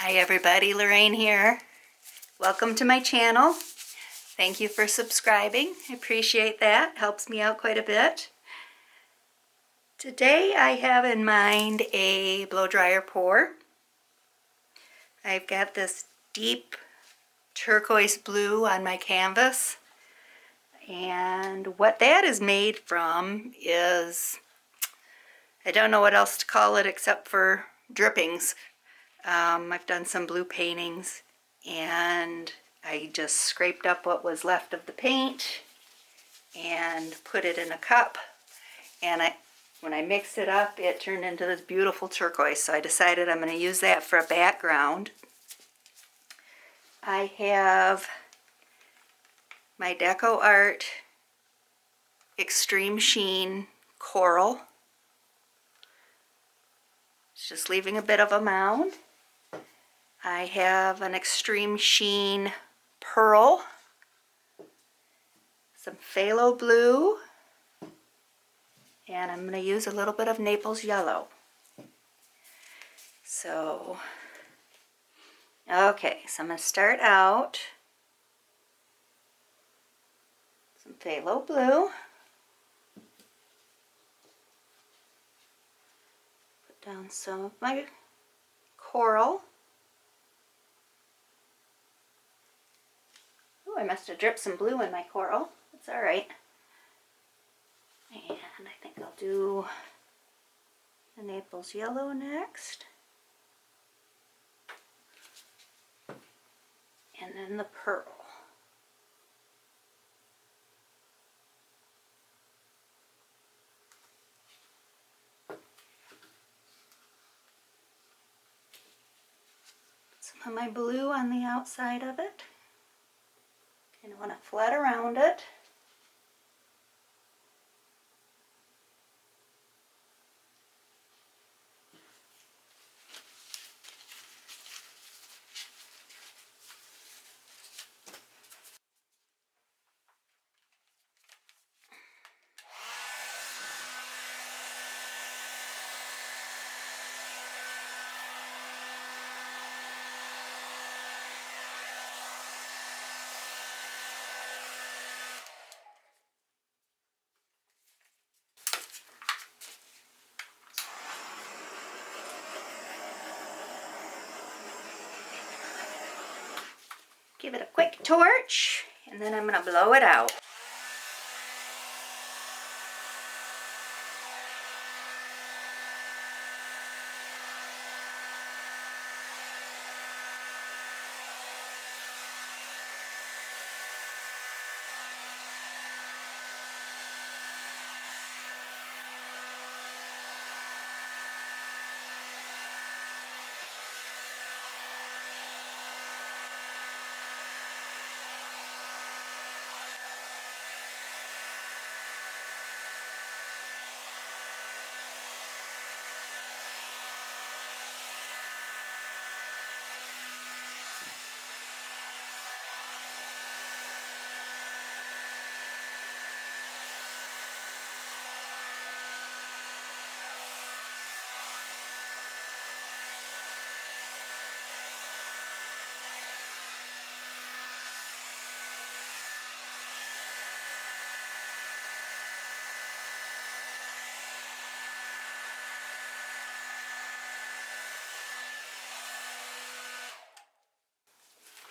Hi everybody, Lorraine here. Welcome to my channel. Thank you for subscribing. I appreciate that. Helps me out quite a bit. Today I have in mind a blow dryer pour. I've got this deep turquoise blue on my canvas, and what that is made from is, I don't know what else to call it except for drippings. I've done some blue paintings and I just scraped up what was left of the paint and put it in a cup, and when I mixed it up it turned into this beautiful turquoise, so I decided I'm going to use that for a background. I have my Deco Art Extreme Sheen Coral. It's just leaving a bit of a mound. I have an Extreme Sheen Pearl, some phthalo blue, and I'm going to use a little bit of Naples yellow. So, okay, so I'm going to start out some phthalo blue. Put down some of my coral. Oh, I must have dripped some blue in my coral. That's all right. And I think I'll do the Naples yellow next. And then the pearl. Put some of my blue on the outside of it. Kind of want to flat around it. Give it a quick torch, and then I'm going to blow it out.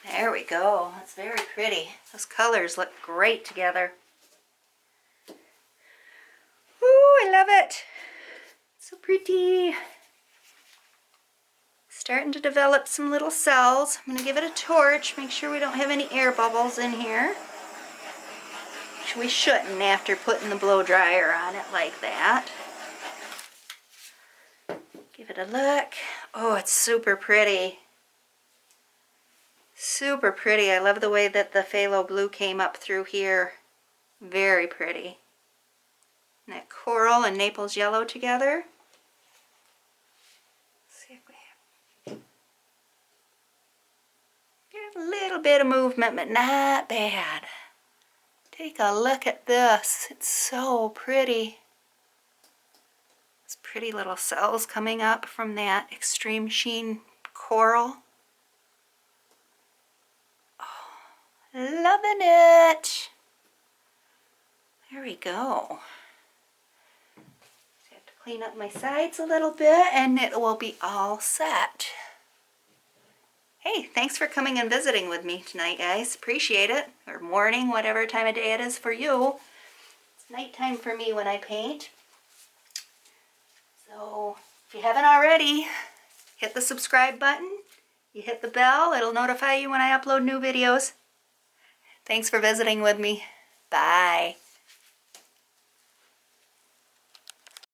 There we go. That's very pretty. Those colors look great together. Ooh, I love it. So pretty. Starting to develop some little cells. I'm going to give it a torch. Make sure we don't have any air bubbles in here. Which we shouldn't after putting the blow dryer on it like that. Give it a look. Oh, it's super pretty. Super pretty. I love the way that the phthalo blue came up through here. Very pretty. And that coral and Naples yellow together. Let's see if we have a little bit of movement, but not bad. Take a look at this. It's so pretty. These pretty little cells coming up from that Extreme Sheen coral. Loving it. There we go. Just have to clean up my sides a little bit and it will be all set. Hey, thanks for coming and visiting with me tonight, guys. Appreciate it. Or morning, whatever time of day it is for you. It's nighttime for me when I paint. So if you haven't already, hit the subscribe button. You hit the bell. It'll notify you when I upload new videos. Thanks for visiting with me. Bye.